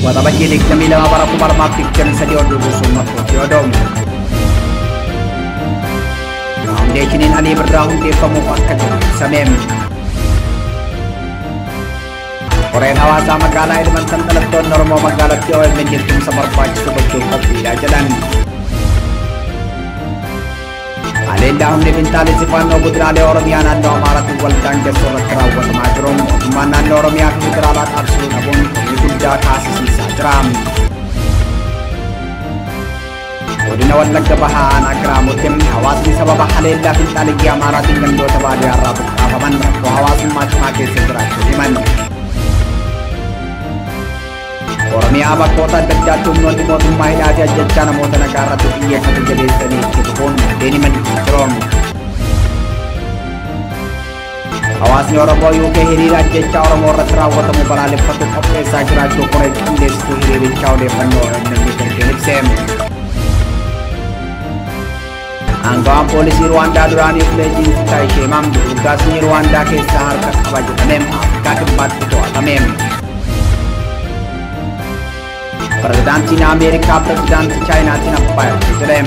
Waxabajjii 22 bara 2023 dubbisuun Itoophiyaa Foundationin Ali Birraa hundeeffamuuf akka jiru sameem. Koreen hawaasaa magaalaa Edmonton dhalattoonni Oromoo magaalattii OMN jechuumsa barbaachisu gochuuf qophiidha jedhan. Haleellaa humni finxaalessi fannoo guddinaalee Oromiyaa naannoo Amaaraatti waldaangeessuu irratti raawwatamaa jiru. Mootummaan naannoo Oromiyaa fi federaalaa qabsoo dhabuun hojii guddaa taasisiisaa jira. Godina Wallagga Bahaa aanaa Giraamotti hawaasni sababa haleellaa finxaalessii Amaaraatiin gandoota baadiyyaa irraa buqqaafaman rakkoo hawaasummaa cimaa keessa jiraachuu himan. Oromiyaa bakkoota adda addaatti humnoonni mootummaa hidhaatee ajjechaa namoota nagaa irratti xiyyeeffatu jabeessanii itti fufuun deeniman jiroom. Hawaasni Oromoo UK hiriira ajjechaa Oromoo irratti raawwatamu balaaleffatu qopheessaa jiraachuu koree qindeessituu hiriirichaa odeeffannoo OMN ergeen ibseem. Aangawaan poolisii Ruwaandaa duraanii Fileejiin Taayishee Maamdu Urgaasni Ruwaandaa keessaa harka qaba jedhameem Afrikaa kibbaatti to'atameem. Pirezidaantiin Ameerikaa pirezidaantii Chaayinaatiin abbaayatti jedheem.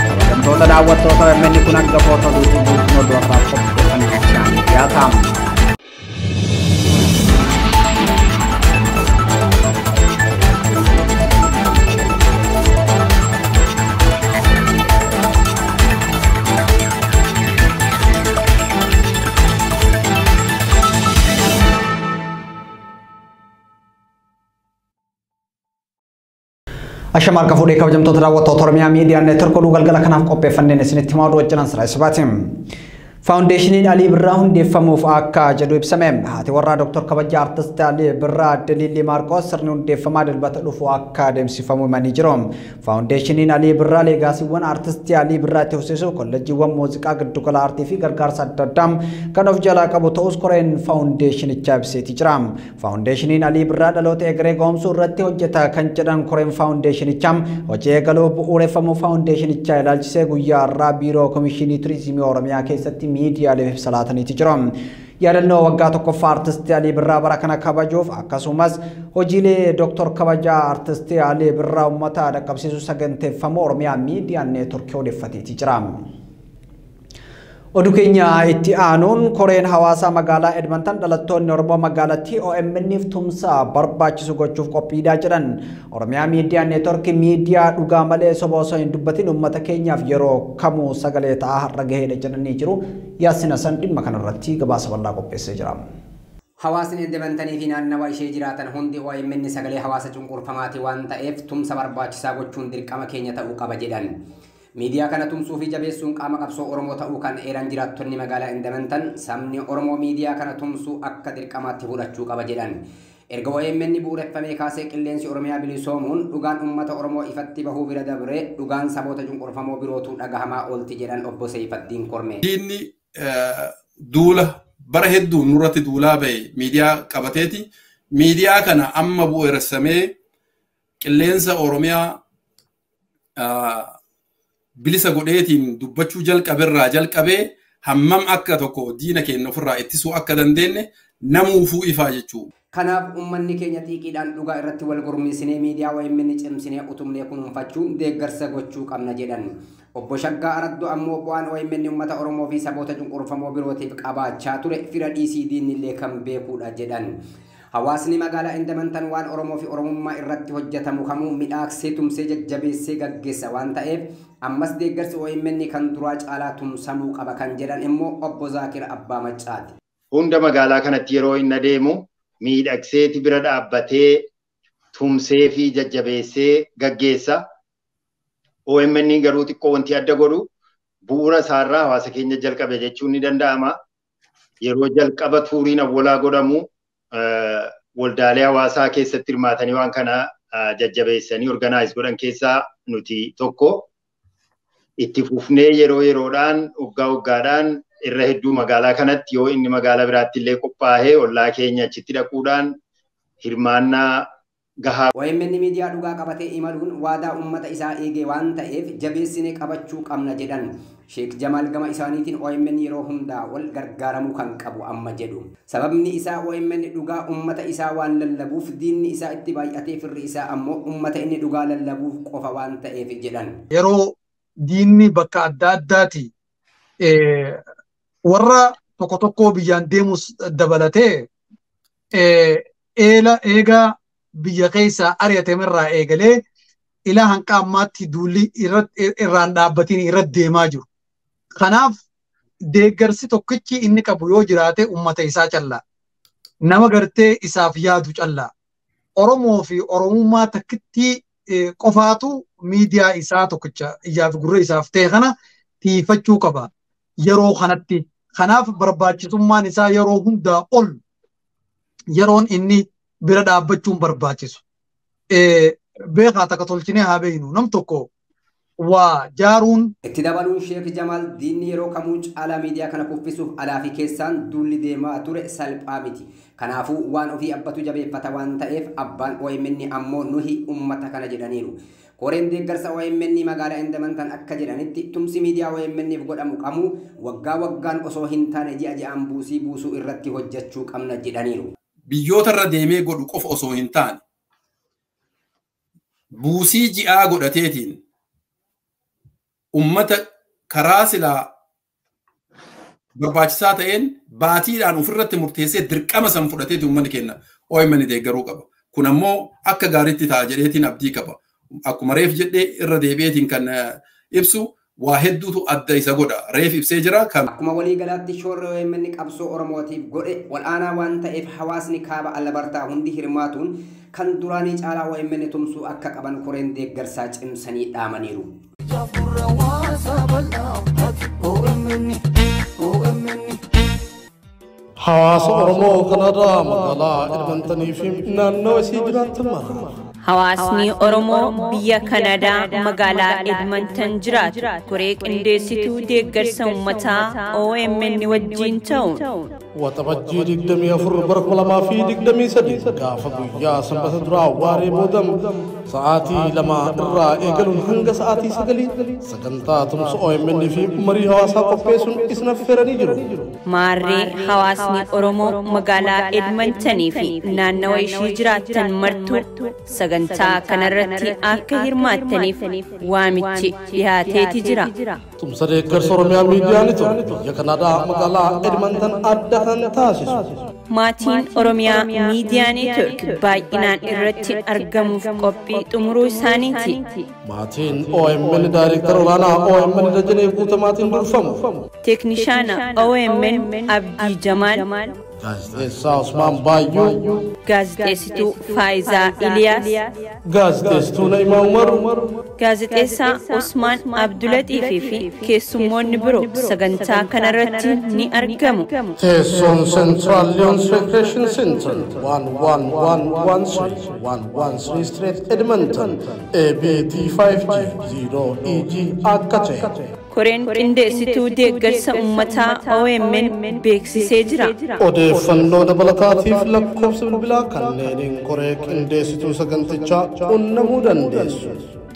Kabajamtoota daawwattoota OMN kun hangafoota duutii guutuu oduu irraa qopheeffannoo isaanii dhiyaataam. Ashamarka fuudhee kabajamtoota daawwattoota Oromiyaa Miidiyaa Neetwork oduu galgala kanaaf qopheeffanneen isinitti himaa oduu wajjinan siraa isbaatiin. Foundationin Ali Birraa hundeeffamuuf akka jedhu ibsameem. Haati warraa Dr. Kabajaa Artist Ali Birraa Daliilii Maarqos sirni hundeeffamaa dilbata dhufu akka adeemsifamu himanii jiru. Foundationin Ali Birraa leegaasiiwwan Artist Ali Birraa itti fufsiisuuf kolleejjiiwwan muuziqaa giddugala aartii fi gargaarsa adda addaa kan of jalaa qabu ta'us koreen foundationichaa ibseeti jira. Foundationin Ali Birraa dhaloota egeree ga'umsuu irratti hojjeta kan jedhan koreen foundationichaa hojii eegaluu bu'uureffamuu foundationichaa ilaalchisee guyyaa irraa biiroo komishinii turizimii Oromiyaa keessatti miidiyaalee fi salaataniiti jira. Yaadannoo waggaa tokkoffaa Artist Ali Birraa bara kana kabajuuf akkasumas hojiilee Dr. Kabajaa Artist Ali Birraa uummata dhaqqabsiisuu saganteeffamu Oromiyaa Miidiyaa Neetwork odeeffateeti jira. Oduu keenya itti aanuun koreen hawaasaa magaalaa Edmonton dhalattoonni Oromoo magaalattii OMN'if tumsa barbaachisu gochuuf qophiidhaa jedhan. Oromiyaa Miidiyaa Neetwork miidiyaa dhugaa malee soba osoo hin dubbatin uummata keenyaaf yeroo kamuu sagalee ta'aa har'a gaheedha jedhanii jiru. Yaasina san dhimma kanarratti gabaasa bal'aa qopheessee jira. Hawaasni Edmontanii fi naannawa ishee jiraatan hundi OMN sagalee hawaasa cunqurfamaati waan ta'eef tumsa barbaachisaa gochuun dirqama keenya ta'uu qaba jedhan. Miidiyaa kana tumsuu fi jabeessuun qaama qabsoo Oromoo ta'uu kan eeran jiraattonni magaalaa Edmonton sabni Oromoo miidiyaa kana tumsuu akka dirqamaatti fudhachuu qaba jedhan. Erga OMN bu'uureffamee kaasee qilleensi Oromiyaa bilisoomuun dhugaan uummata Oromoo ifatti bahuu bira dabree dhugaan saboota cunqurfamoo birootu dhagahamaa oolti jedhan obbo Seeyfaddiin Kormee. Diinni duula bara hedduu nurratti duulaa ba'e miidiyaa qabateeti. Miidiyaa kana amma bu'uureffamee qilleensa Oromiyaa bilisa godheetiin dubbachuu jalqaberraa jalqabee hammam akka tokko diina keenya ofirraa ittisuu akka dandeenye namuufuu ifaa jechuudha. Kanaaf uummanni keenya xiiqiidhaan dhugaa irratti wal gurmeessinee miidiyaa OMN cimsinee utumnee kunuunfachuun deeggarsa gochuu qabna jedhan. Obbo Shaggaa Araddoo ammoo bu'aan OMN uummata Oromoo fi saboota cunqurfamoo birootiif qabaachaa ture fira dhiisiidiin illee kan beekuudha jedhan. Hawaasni magaalaa Edmonton waan Oromoo fi Oromummaa irratti hojjetamu kamuu midhaaksee tumsee jajjabeessee gaggeessa waan ta'eef ammas deeggarsi OMN kan duraa caalaa tumsamuu qaba kan jedhan immoo obbo Zaakir Abbaa Maccaati. Hunda magaalaa kanatti yeroo inni adeemu miidhagseeti bira dhaabbatee tumsee fi jajjabeessee gaggeessa. OMN garuu xiqqoo wanti adda godhu bu'uura isaarraa hawaasa keenya jalqabe jechuun ni danda'ama. Yeroo jalqaba tuuriin awwalaa godhamu waldaalee hawaasaa keessatti hirmaatanii waan kana jajjabeessanii organize godhan keessaa nuti tokko. Itti fufnee yeroo yeroodhaan waggaadhaan irra hedduu magaalaa kanatti yoo inni magaalaa biraatti illee qophaa'ee ollaa keenya achitti dhaquudhaan hirmaannaa gahaa. OMN miidiyaa dhugaa qabatee imaluun waadaa uummata isaa eegee waan ta'eef jabeessinee qabachuu qabna jedhan. Sheek Jamal gama isaaniitiin OMN yeroo hundaa wal gargaaramuu kan qabu amma jedhu. Sababni isaa OMN dhugaa ummata isaa waan lallabuuf diinni isaa itti baay'atee firri isaa ammoo ummata inni dhugaa lallabuuf qofa waan ta'eef jedhan. Yeroo diinni bakka adda addaati warra tokko tokko biyyaan deemus dabalatee eegaa biyya keessa ari'atamerraa eegalee ilaa hanqa ammaatti duulli irraan dhaabbatiin irratti deemaa jiru. Kanaaf deeggarsi tokkichi inni qabu yoo jiraate ummata isaa callaa. Nama gartee isaaf yaadu callaa. Oromoo fi Oromummaa takkitti qofaatu miidiyaa isaa tokkicha ijaa fi gurra isaaf ta'e kana tiifachuu qaba yeroo kanatti. Kanaaf barbaachisummaan isaa yeroo hundaa ol yeroon inni bira dhaabbachuun barbaachisu. Beekaa takka tolchinee haa beeknu nam tokko waa jaaruun. Itti dabaluun Sheek Jamal diinni yeroo kamuu caalaa miidiyaa kana kuffisuuf alaa fi keessaan duulli deemaa ture salphaa miti. Kanaafuu waan ofii abbatu jabeeffata waan ta'eef abbaan OMN ammoo nuhi ummata kana jedhaniiru. Koreen deeggarsa OMN magaalaa Indamantan akka jedhanitti tumsi miidiyaa OMN'if godhamu qamu waggaa waggaan osoo hin taane ji'a ji'aan buusuu irratti hojjechuu qabna jedhaniiru. Biyyoota irra deemee godhu qofa osoo hin taane buusii ji'aa godhateetiin ummata karaa silaa barbaachisaa ta'een baatiidhaan ofirratti murteessee dirqama san fudhateeti uummanni kenna OMN deeggaruu qaba. Kun ammoo akka gaariitti ta'a jedheetiin abdii qaba. Akkuma reef jedhee irra deebi'eetiin kan ibsu waa hedduutu adda isa godha. Reef ibsee jira. Akkuma waliigalaatti shoorri OMN qabsoo Oromootiif godhe wal'aanaa waan ta'eef hawaasni kaaba alabartaa hundi hirmaatuun kan duraanii caalaa OMN tumsuu akka qaban koreen deeggarsaa cimsanii dhaamaniiru. Hawaasa Oromoo kanarraa magaalaa Edmontanii fi naannoo isii jiraatan mara. Hawaasni Oromoo biyya Kanadaa magaalaa Edmonton jiraatu koree qindeessituu deeggarsa uummataa OMN wajjin ta'uun waxabajjii 24 bara 2023 gaafa guyyaa sanbata duraa waaree boodam sa'aatii 2 irraa eegaluun hanga sa'aatii 9 sagantaa tumsa OMN fi marii hawaasaa qopheessuun isin affeeranii jiru. Maarree hawaasni Oromoo magaalaa Edmontanii fi naannawa ishii jiraatan martuu sagantaa kanarratti akka hirmaattaniif waamichi dhiyaateeti jira. Tumsa deeggarsa Oromiyaa miidiyaanitu biyya Kanaadaa magaalaa Edmonton adda kan taasisu. Maatiin Oromiyaa miidiyaa neetwork baay'inaan irratti argamuuf qophii xumuruu isaaniiti. Maatiin OMN daayireektara olaanaa OMN Dajanee Guutamaatiin durfamu. Teeknishaana OMN Abdii Jamaal. Gaazexeessaa Usmaan Baayyuu. Gaazexeessituu Faayizaa Iliyaas. Gaazexeessituu Na'imaa Umar. Gaazexeessaa Usmaan Abdulaxiifii fi keessummoonni biroo sagantaa kanarratti ni argamu. Teessoon Central Leons Recreation Center 11113 Street Edmonton ABT 5G 0EG akka ta'e. Koreen qindeessituu deeggarsa uummataa OMN beeksisee jira. Odeeffannoo dabalataatiif lakkoofsa bilbilaa kanneeniin koree qindeessituu sagantichaa qunnamuu dandeessu.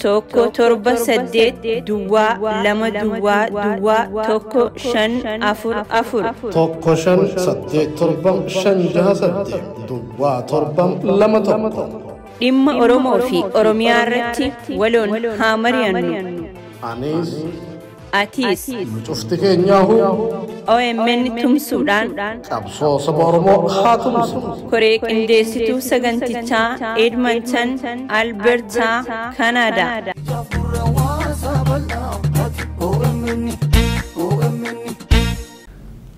178 duwwaa 2 duwwaa 154 158 duwwaa 721 dhimma Oromoo fi Oromiyaa irratti waloon haa mari'annu. Anis Atis cufti keenyaahu OMN tumsuudhaan qabsoo saba Oromoo haa tumsu. koree qindeessituu sagantichaa Edmonton Alberta Canada.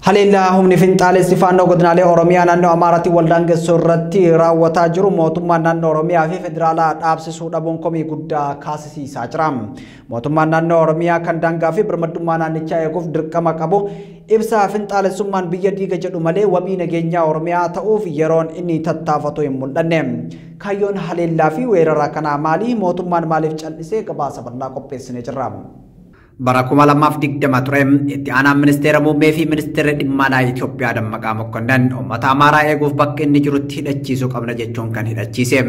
Haleellaa humni finxaalessi faannoo godinaalee Oromiyaa naannoo Amaaraatti waldaangeessuu irratti raawwataa jiru mootummaan naannoo Oromiyaa fi federaalaa dhaabsisuu dhabuun komii guddaa kaasisiisaa jira. Mootummaan naannoo Oromiyaa kan daangaa fi birmadummaa naannichaa eeguuf dirqama qabu ibsa finxaalessummaan biyya diiga jedhu malee wabii nageenyaa Oromiyaa ta'uuf yeroon inni tattaafatu hin mul'anne. Kaayyoon haleellaa fi weerara kanaa maali? Mootummaan maaliif callisee gabaasa bal'aa qopheessinee jira? bara 2020 ture itti aanaan ministeera muummee fi ministeerri dhimma alaa Itoophiyaa Dammaqaa Mokkonnan uummata Amaaraa eeguuf bakka inni jirutti hidhachiisuu qabna jechuun kan hidhachiise.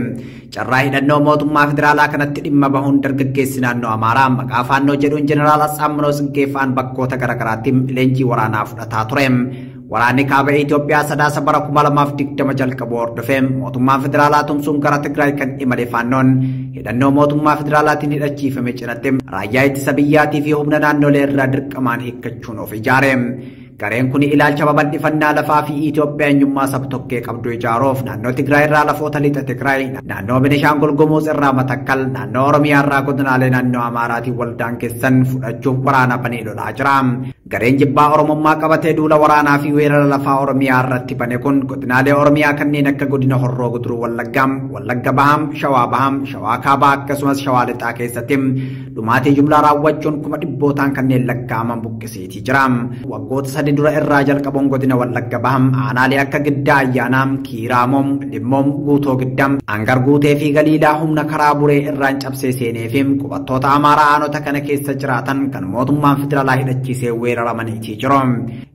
Carraa hidhannoo mootummaa federaalaa kanatti dhimma bahuun dargaggeessi naannoo Amaaraa maqaa faannoo jedhuun jeneraal Assaamminoo Tsiggeeffaan bakkoota garaagaraatti leenjii waraanaa fudhataa ture. Waraanni kaaba Itoophiyaa sadaasa bara 2020 jalqabu hordofee mootummaan federaalaa tumsuun gara Tigraay kan imale faannoon hidhannoo mootummaa federaalaatiin hidhachiifame cinatti raayyaa ittisa biyyaatii fi humna naannolee irraa dirqamaan hiikkachuun of ijaare. Gareen kun ilaalcha babal'ifannaa lafaa fi Itoophiyaa eenyummaa sabtokkee qabdu ijaaruuf naannoo Tigraay irraa lafoota lixa Tigraay, naannoo Benishaangul Gumuz irraa Matakkal, naannoo Oromiyaa irraa godinaalee naannoo Amaaraatiin waldaan keessan fudhachuuf waraana banee lolaa jira. Gareen jibbaa Oromummaa qabatee duula waraanaa fi weerara lafaa Oromiyaa irratti bane kun godinaalee Oromiyaa kanneen akka godina Horroo Guduruu Wallaggaa, Wallagga Baham, Shawaa Baham, Shawaa Kaabaa akkasumas Shawaa Lixaa keessatti dhumaatii jumlaa raawwachuun kuma dhibbootaan kanneen lakkaa'aman buqqisiitii jira. Waggoota sadi dura irraa jalqabuun godina Wallagga Baham aanaalee akka Giddaa Ayyaanaa, Kiiraamoom, Limmoom, Guutoo Giddam, Angar Guutee fi Galiilaa humna karaa buree irraan cabsee seenee fi qubattoota Amaaraa aanota kana keessa jiraatan kan mootummaan federaalaa hidhachiisee weeraramanii jiru.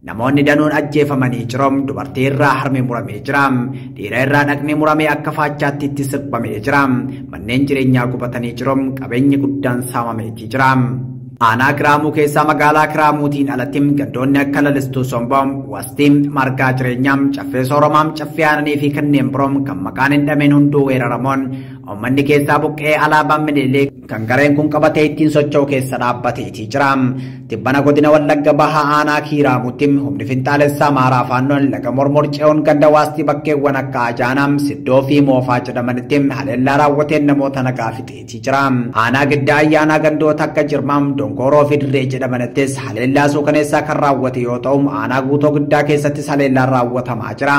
Namoonni danuun ajjeefamanii jiru. Dubartii irraa harmi muramee jira. Dhiira irraa dhaqni muramee akka faachaatti itti sirbamee jira. Manneen jireenyaa gubatanii jiru. Qabeenyi guddaan saamamee jira. Aanaa Kiraamuu keessaa magaalaa Kiraamuutiin alatti gandoonni akka Lalistuu Somboom, Wastiin, Margaa Jireenyaam, Caffee Sooromaam, Caffee Aananii fi kanneen biroon kan maqaan hin dhameen hunduu weeraramoon uummanni keessaa buqqee alaabaan Minilik kan gareen kun qabatee ittiin socho'u keessa dhaabbateetii jira. Tibbana godina Wallagga Bahaa aanaa Kiiraamuutti humni finxaalessaa Amaaraa faannoon laga mormorce'uun ganda Waastii bakkeewwan akka Ajaanaam, Siddoo fi Moofaa jedhamanitti haleellaa raawwateen namoota nagaa fixeetii jira. Aanaa Giddaa Ayyaanaa gandoota akka Jirmaam, Dongoroo fi Dirree jedhamanittis haleellaa suukaneessaa kan raawwate yoo ta'u aanaa Guutoo Giddaa keessattis haleellaan raawwatamaa jira.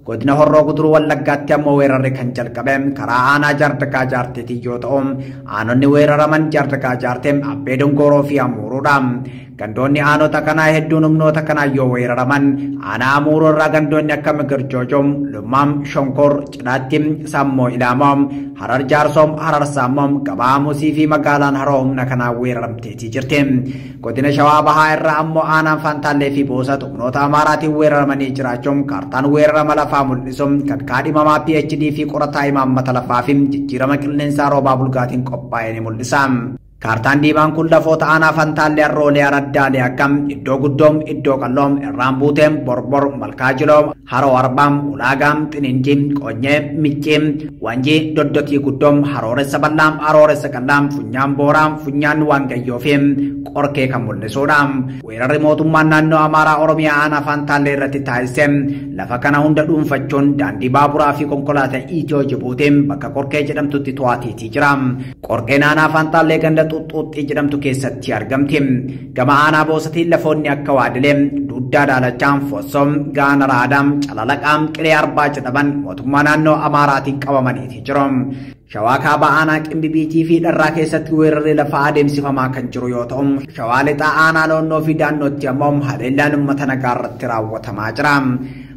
Godina Horroo Guduruu Wallaggaatti ammoo weerarri kan jalqabe karaa aanaa Jaardagaa Jaarteetii yoo ta'u aanonni weeraraman Jaardagaa Jaartee, Abbee Dongoroo fi Amuuruudha. Gandoonni aanota kanaa hedduun humnoota kanaa yoo weeraraman aanaa Amuuruu irraa gandoonni akka Migirjoojoom, Lummaam, Shonkor, Cidhaatti, Sammoo Ilaamoom, Harar Jaarsoom, Harar Saammoom, Gabaa Musii fi magaalaan Haroo humna kanaa weeraramteetii jirti. Godina Shawaa Bahaa irraa ammoo aanaan Fantaallee fi Boosat humnoota Amaaraatiin weeraramanii jiraachuun kaartaan weerarama lafaa mul'isu kan kaadhimamaa PhD fi qorataa imaammata lafaa fi jijjiirama qilleensaa roobaa bulgaatiin qophaa'e ni mul'isa. Kaartaan diimaan kun lafoota aanaa Fantaallee Arroolee Araddaalee akkam iddoo guddoom, iddoo qalloom, irraan buuteem, borbor, malkaa jiloom, haroo arbaam, ulaagaam, xininjiim, qoonyee, micciim, wanjii, doddotii guddoom, harooressa bal'aam, harooressa qal'aam, funyaan booraam, funyaan waangayyoo fi qorkee kan mul'isuudha. Weerarri mootummaan naannoo Amaaraa Oromiyaa aanaa Fantaallee irratti taasise lafa kana hunda dhuunfachuun daandii baaburaa fi konkolaataa Itiyoo Jibuutiin bakka qorkee jedhamtutti to'ateetii jira. Qorkeen aanaa Fantaallee ganda Xuxxuuxxii jedhamtu keessatti argamti. Gama aanaa Boosatiin lafoonni akka Waadilee, Duddaa Daalachaan, Fossoom, Gaana Raadaam, Calalaqaam, Qilee Arbaa jedhaman mootummaa naannoo Amaaraatiin qabamaniiti jiru. Shawaa Kaabaa aanaa Qimbibiitii fi Dharraa keessatti weerarri lafaa adeemsifamaa kan jiru yoo ta'u, Shawaa Lixaa aanaa Loonnoo fi Daannootti ammoo haleellaan uummata nagaa irratti raawwatamaa jira.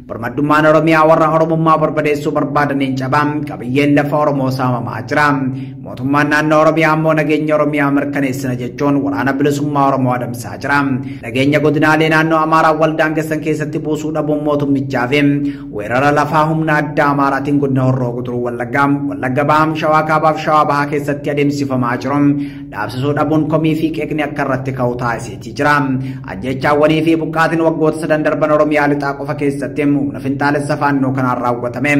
Birmadummaan Oromiyaa warra Oromummaa barbadeessuu barbaadaniin cabaan qabiyyeen lafa Oromoo saamamaa jira. Mootummaan naannoo Oromiyaa ammoo nageenya Oromiyaa mirkaneessina jechuun waraana bilisummaa Oromoo adamsaa jira. Nageenya godinaalee naannoo Amaaraa waldaangessan keessatti buusuu dhabuun mootummichaa fi weerara lafaa humna addaa Amaaraatiin godina Horroo Guduruu Wallaggaa, Wallagga Bahaa, Shawaa Kaabaa fi Shawaa Bahaa keessatti adeemsifamaa jiru. Dhaabsisuu dhabuun komii fi qeeqni akka irratti ka'u taasiseetii jira. Ajjechaawwanii fi buqqaatiin waggoota sadan darban Oromiyaa lixaa qofa keessatti humna finxaalessa faannoo kanaan raawwatame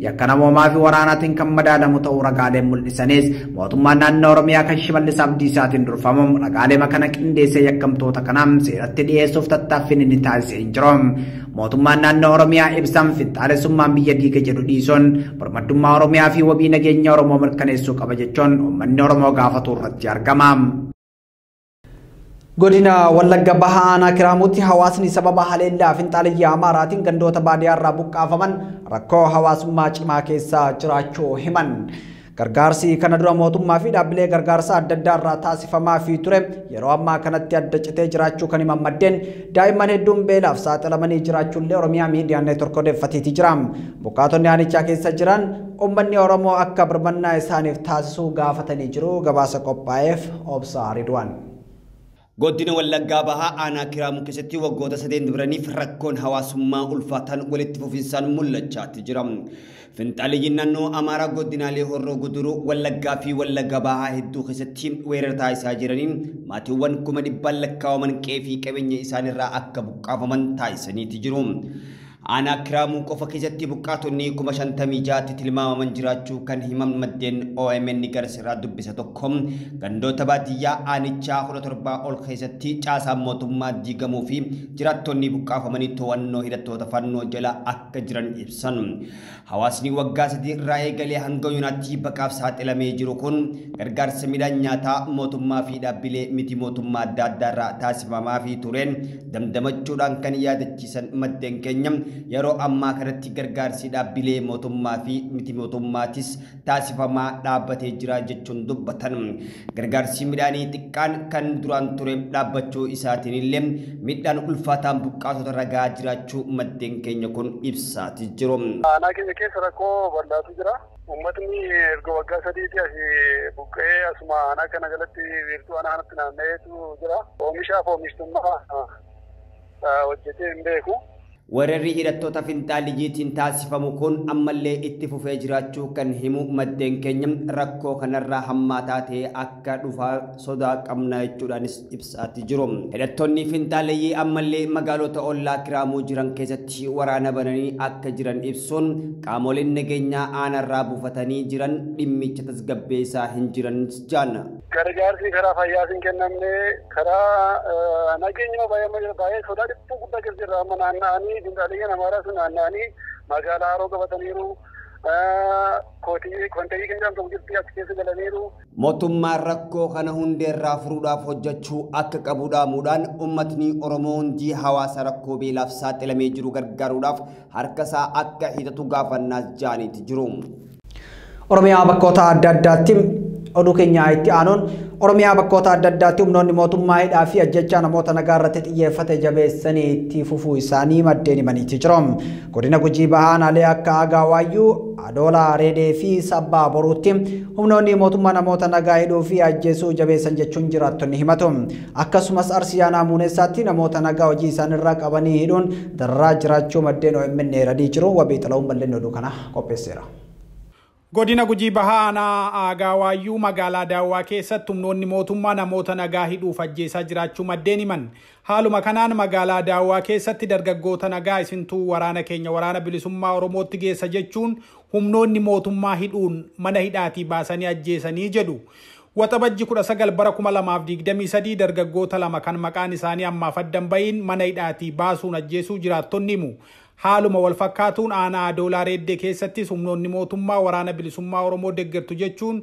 yakka namoomaa fi waraanaatiin kan madaalamu ta'uu ragaaleen mul'isanis mootummaan naannoo Oromiyaa kan Shimallis Abdiisaatiin durfamu ragaalee kana qindeessee yakkamtoota kanaan seeratti dhiyeessuuf tattaaffiin inni taasisee hin jiru. Mootummaan naannoo Oromiyaa ibsaan finxaalessummaan biyya diiga jedhu dhiisuun birmadummaa Oromiyaa fi wabii nageenya Oromoo mirkaneessuu qaba jechuun uummanni Oromoo gaafatu irratti argama. Godina Wallagga Bahaa aanaa Kiraamuutti hawaasni sababa haleellaa finxaaliyyaa Amaaraatiin gandoota baadiyyaa irraa buqqaafaman rakkoo hawaasummaa cimaa keessa jiraachuu himan. Gargaarsi kana dura mootummaa fi dhaabbilee gargaarsa adda addaa irraa taasifamaa fi ture yeroo ammaa kanatti adda citee jiraachuu kan himan maddeen daa'imman hedduun beelaaf saaxilamanii jiraachuullee Oromiyaa Miidiyaa Neetwork odeeffateetii jira. Buqqaatonni aanichaa keessa jiran uummanni Oromoo akka birmannaa isaaniif taasisuu gaafatanii jiru. Gabaasa qophaa'eef obsa Ridwaan. Godina Wallaggaa Bahaa aanaa Kiraamuu keessatti waggoota 3 darbaniif rakkoon hawaasummaa ulfaataan walitti fufinsaan mul'achaatti jira. Finxaaliyyiin naannoo Amaaraa godinaalee Horroo Guduruu Wallaggaa fi Wallagga Bahaa hedduu keessatti weerara taasisaa jiraniin maatiiwwan 100,000 lakkaa'aman qe'ee fi qabeenya isaaniirraa akka buqqaafaman taasisaniiti jiru. Aanaa Kiraamuu qofa keessatti buqqaatonni 56,000 tilmaamaman jiraachuu kan himan maddeen OMN garasiirraa dubbisa tokko gandoota baadiyyaa aanichaa 17 ol keessatti caasaan mootummaa diigamuu fi jiraattonni buqqaafamanii to'annoo hidhattoota fannoo jala akka jiran ibsan. Hawaasni waggaa 3 irraa eegalee hanga yoonaatti baqaaf saaxilamee jiru kun gargaarsa midhaan nyaataa mootummaa fi dhaabbilee miti mootummaa adda addaarraa taasifamaa fi tureen damdamachuudhaan kan yaadachiisan maddeen keenya yeroo ammaa kanatti gargaarsi dhaabbilee mootummaa fi miti mootummaatis taasifamaa dhaabbatee jira jechuun dubbatan. Gargaarsi midhaanii xiqqaan kan duraan ture dhaabbachuu isaatiin illee midhaan ulfaataan buqqaatota ragaa jiraachuu maddeen keenya kun ibsaati jiru. Aanaa keenya keessa rakkoo bal'aatu jira. Uummatni erga waggaa 3 asii buqqa'ee asuma aanaa kana jalatti wiirtuu aanaa kanatti naanna'eetu jira. Oomishaaf oomishtummaa hojjetee hin beeku. Warri hidhattoota finxaaliyyiitiin taasifamu kun ammallee itti fufee jiraachuu kan himu maddeen keenya rakkoo kanarraa hammaataa ta'e akka dhufaa sodaa qabna jechuudhaanis ibsaatti jiru. Hidhattoonni finxaaliyyii ammallee magaalota ollaa Kiraamuu jiran keessatti waraana bananii akka jiran ibsuun qaamoleen nageenyaa aanarraa buufatanii jiran dhimmicha tasgabbeessaa hin jiran jaana. Gargaarsi karaa fayyaas hin kennamne karaa nageenya baay'ee sodaa dhiphuu guddaa keessa jirra amma naanna'anii finxaaliyyiin Amaaraa sun naanna'anii magaalaa Haroo qabataniiru konteeyii keenya tokko jirti as keessa galaniiru. Mootummaan rakkoo kana hundeerraa furuudhaaf hojjechuu akka qabu dhaamuudhaan uummatni Oromoo hundi hawaasa rakkoo beelaaf saaxilamee jiru gargaaruudhaaf harkasaa akka hidhatu gaafannaas jaaniiti jiru. Oromiyaa bakkoota adda addaatti oduu keenya itti aanuun Oromiyaa bakkoota adda addaatti humnoonni mootummaa hidhaa fi ajjechaa namoota nagaa irratti xiyyeeffate jabeessanii itti fufuu isaanii maddeen himaniiti jiru. Godina Gujii Bahaa aanaalee akka Agaawaayyuu, Adoolaa, Reedee fi Sabbaa Boruutti humnoonni mootummaa namoota nagaa hidhuu fi ajjeesuu jabeessan jechuun jiraattonni himatu. Akkasumas Arsii aanaa Muuneessaatti namoota nagaa hojii isaanirraa qabanii hidhuun darraa jiraachuu maddeen OMN eeranii jiru. Wabii xalaa'uun bal'inni oduu kana qopheesseera. Godina Gujii Bahaa aanaa Agaawaayyuu magaalaa Daawwaa keessatti humnoonni mootummaa namoota nagaa hidhuuf ajjeesaa jiraachuu maddeen himan. Haaluma kanaan magaalaa Daawwaa keessatti dargaggoota nagaa isintuu waraana keenya waraana bilisummaa Oromootti geessa jechuun humnoonni mootummaa hidhuun mana hidhaatii baasanii ajjeesanii jedhu. Waxabajji 19 bara 2023 dargaggoota lama kan maqaan isaanii ammaaf addan bahin mana hidhaatii baasuun ajjeesuu jiraattonni himu. Haaluma wal fakkaatuun aanaa Adoolaa Reeddee keessattis humnoonni mootummaa waraana bilisummaa Oromoo deeggartu jechuun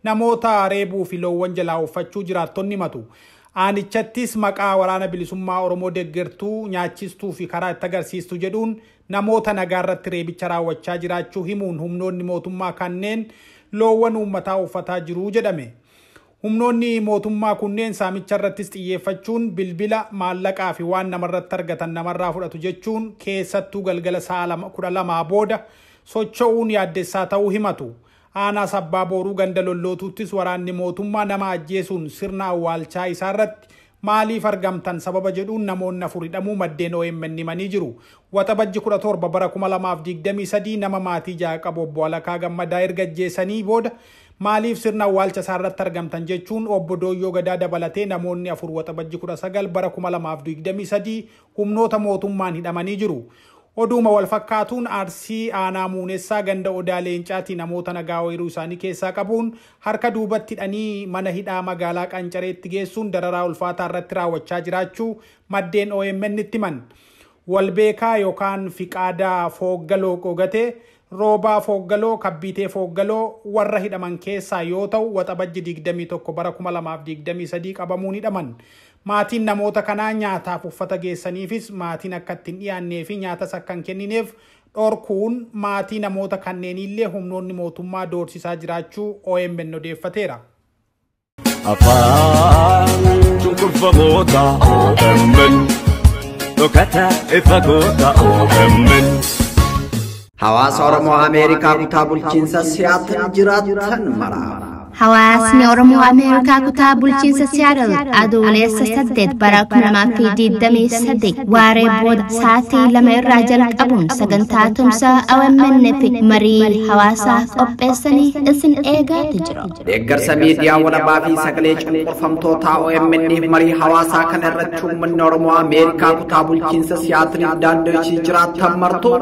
namoota reebuu fi loowwan jalaa uffachuu jiraattonni himatu. Aanichattis maqaa waraana bilisummaa Oromoo deeggartuu nyaachistuu fi karaa itti agarsiistu jedhuun namoota nagaa irratti reebicha raawwachaa jiraachuu himuun humnoonni mootummaa kanneen loowwan uummataa uffataa jiru jedhame. Humnoonni mootummaa kunneen saamicha irrattis xiyyeeffachuun bilbila maallaqaa fi waan namarratti argatan namarraa fudhatu jechuun keessattuu galgala sa'a 12 booda socho'uun yaaddessaa ta'uu himatu. Aanaa Sabbaa Booruu ganda lollootuuttis waraanni mootummaa nama ajjeesuun sirna awwaalchaa isaarratti maaliif argamtan sababa jedhuun namoonni 4 hidhamuu maddeen OMN himanii jiru. Waxabajji 17 bara 2023 nama maatii 6 qabu obbo Alakaa Gammadaa erga ajjeesanii booda maaliif sirna awwaalcha isaarratti argamtan jechuun obbo Dooyyoo Gadaa dabalatee namoonni 4 waxabajji 19 bara 2023 humnoota mootummaan hidhamanii jiru. Oduma wal fakkaatuun Arsii aanaa Muunessaa ganda Odaa Leencaatti namoota nagaa weeruu isaanii keessaa qabuun harka duubatti hidhanii mana hidhaa magaalaa Qancareetti geessuun dararaa ulfaataa irratti raawwachaa jiraachuu maddeen OMN itti himan. Walbeekaa yookaan Fiqaadaa Fooggaloo Qogatee Roobaa Fooggaloo Kabbiitee Fooggaloo warra hidhaman keessaa yoo ta'u waxabajji 21 bara 2023 qabamuun hidhaman. Maatiin namoota kanaa nyaataaf uffata geessaniifis maatiin akka ittiin dhiyaannee fi nyaatas akka hin kennineef dhorkuun maatii namoota kanneenillee humnoonni mootummaa doorsisaa jiraachuu OMN odeeffateera. Afaan cunqurfamoota OMN dhokata ifa goota OMN. Hawaasa Oromoo Ameerikaa kutaa bulchiinsa Siyaatil jiraatan mara. Hawaasni Oromoo Ameerikaa kutaa bulchiinsa Seattle adoolessa 8 bara 2023 waaree booda sa'aatii 2 irraa jalqabuun sagantaa tumsa OMN fi marii hawaasaa qopheessanii isin eegaati jiru. Deeggarsa miidiyaa walabaa fi sagalee cunqurfamtoota OMN fi marii hawaasaa kana irratti uummanni Oromoo Ameerikaa kutaa bulchiinsa Seattle daandoo ishii jiraattan martuu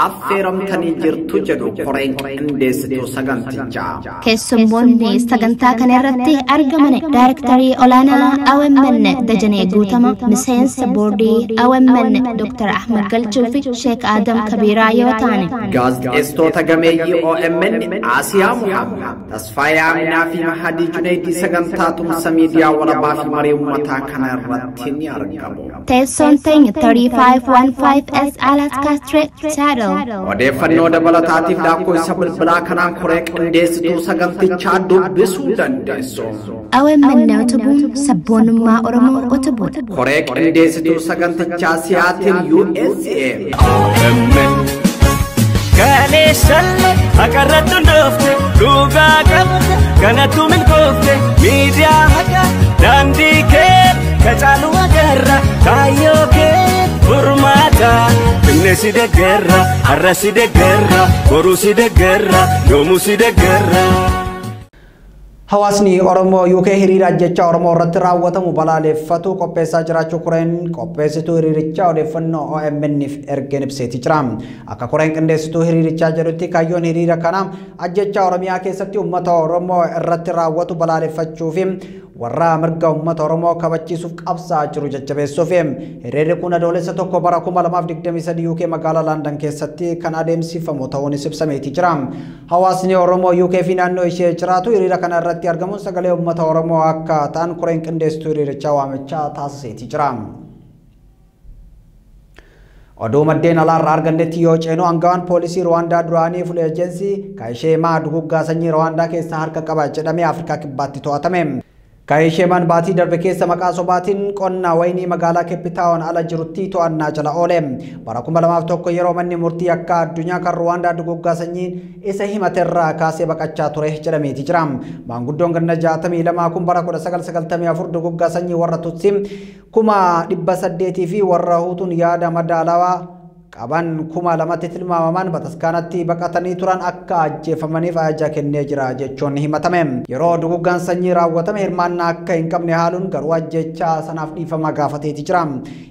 affeeramtanii jirtu jedhu koreen qindeessituu sagantichaa. Keessummoonni sagantaa kana irratti argaman Daarektarii olaanaa OMN Dajanee Guutama, miseensa boordii OMN Dr. Ahmed Galchuu fi Sheek Adam Kabiraa yoo ta'an. Gaazexeessitoota gameeyyii OMN Asiyaa Muhammad, Tasfaayee Aminaa fi Mahadii Junaydii sagantaa tumsa miidiyaa walabaa fi marii uummataa kana irratti ni argamu. Teessoon teenya 3515 S Alaska Street, Seattle. Odeeffannoo dabalataatiif lakkoofsa bilbilaa kanaan koree qindeessituu sagantichaa dubbisuu dandeessu. OMN utubuun sabboonummaa Oromoo utubuudha. Koree qindeessituu sagantichaa Seattle USA. OMN Kaleessalle akarrattu ndoofte dhugaa qabde kanattu milkoofte miidiyaa haqa daandii kee kacaalu agarra kaayyoo kee furmaata finne si deeggarra har'a si deeggarra boruu si deeggarra yoomuu si deeggarra. Hawaasni Oromoo UK hiriira jecha Oromoo irratti raawwatamu balaaleffatu qopheessaa jiraachuu koreen qopheessituu hiriirichaa odeeffannoo OMN'if ergeen ibseeti jira. Akka koreen qindeessituu hiriirichaa jedhutti kaayyoon hiriira kana ajjecha Oromiyaa keessatti uummata Oromoo irratti raawwatu balaaleffachuu fi warra mirga uummata Oromoo kabachiisuuf qabsaa jiru jajjabeessuuf. Hiriirri kun adoolessa 1 bara 2023 UK magaalaa London keessatti kan adeemsifamu ta'uunis ibsameeti jira. Hawaasni Oromoo UK fi naannoo ishee jiraatu hiriira kana irratti argamuun sagalee uummata Oromoo akka ta'an koreen qindeessituu hiriirichaa waamichaa taasiseeti jira. Oduu maddeen alaarraa argannetti yoo ceenu aangawaan poolisii Rwaandaa duraanii fuula ejensii Kaayisheemaa duguggaa sanyii Rwaandaa keessaa harka qaba jedhamee Afrikaa kibbaatti to'atame. Kaayisheemaan baatii darbe keessa maqaa sobaatiin qonna wayinii magaalaa Keepitaawun ala jirutti to'annaa jala oole. Bara 2001 yeroo manni murtii akka addunyaa kan Rwaandaa duguggaa sanyii isa himaterraa kaasee baqachaa ture jedhameeti jira. Maanguddoon ganna 62 kun bara 1994 duguggaa sanyii warra Tutsi 800 fi warra Hutuun yaada madaalawaa qaban 2000 tilmaamaman bataskaanatti baqatanii turan akka ajjeefamaniif ajaja kennee jira jechuun himatame. Yeroo duguggaan sanyii raawwatame hirmaannaa akka hin qabne haaluun garuu ajjecha sanaaf dhiifama gaafateeti jira.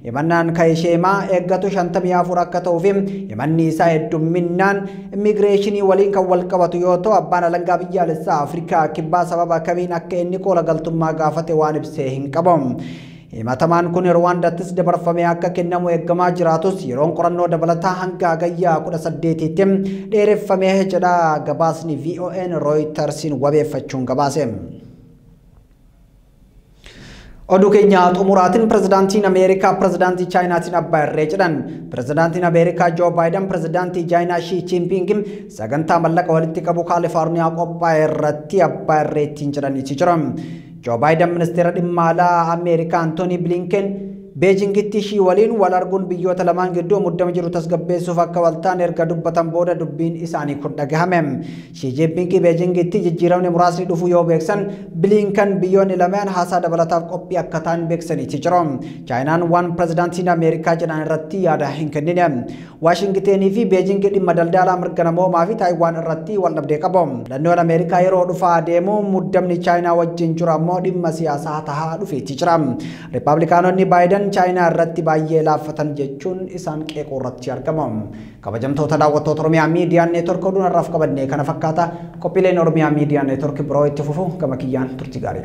Himannaan Kaayisheemaa eeggatu 54 akka ta'uu fi himanni isaa heddumminaan immigireeshinii waliin kan wal qabatu yoo ta'u abbaan alangaa biyyaalessaa Afrikaa kibbaa sababa kamiin akka inni qoola galtummaa gaafate waan ibsee hin qabu. Himatamaan kun Rwaandaattis dabarfamee akka kennamu eeggamaa jiraatus yeroon qorannoo dabalataa hanga hagayyaa 18tti dheereffamee jedha gabaasni VON Reutersin wabeeffachuun gabaase. Oduu keenya xumuraatiin pirezidaantiin Ameerikaa pirezidaantii Chaayinaatiin abbaa irree jedhan. Pirezidaantiin Ameerikaa Joo Baayiden pirezidaantii Chaayinaa Shii Jinping sagantaa mallaqa walitti qabu Kaalifoorniyaa qophaa'e irratti abbaa irreettiin jedhaniiti jira. Joo Baayiden ministeera dhimma alaa Ameerikaa Antoonii Bilinken Beejingitti shii waliin wal arguun biyyoota lamaan gidduu muddama jiru tasgabbeessuuf akka waltaan erga dubbatan booda dubbiin isaanii kun dhagahame. Shii Jinping Beejingitti jijjiiramni muraasni dhufu yoo beeksan Bilinken biyyoonni lamaan haasaa dabalataaf qophii akka ta'an beeksaniiti jiru. Chaayinaan waan pirezidaantiin Ameerikaa jedhan irratti yaada hin kennine. Waashingitenii fi Beejing dhimma daldalaa mirga namoomaa fi Taayiwaan irratti wal dhabdee qabu. Filannoon Ameerikaa yeroo dhufaa deemu muddamni Chaayinaa wajjin jiru ammoo dhimma siyaasaa tahaa dhufeeti jira. Riippablikaanonni Baayiden Chaayinaa irratti baay'ee laaffatan jechuun isaan qeequu irratti argamu. Kabajamtoota daawwattoota Oromiyaa Miidiyaa Neetwork oduun irraaf qabannee kana fakkaata. Qophiileen Oromiyaa Miidiyaa Neetwork biroo itti fufu gama kiyyaan turtii gaarii.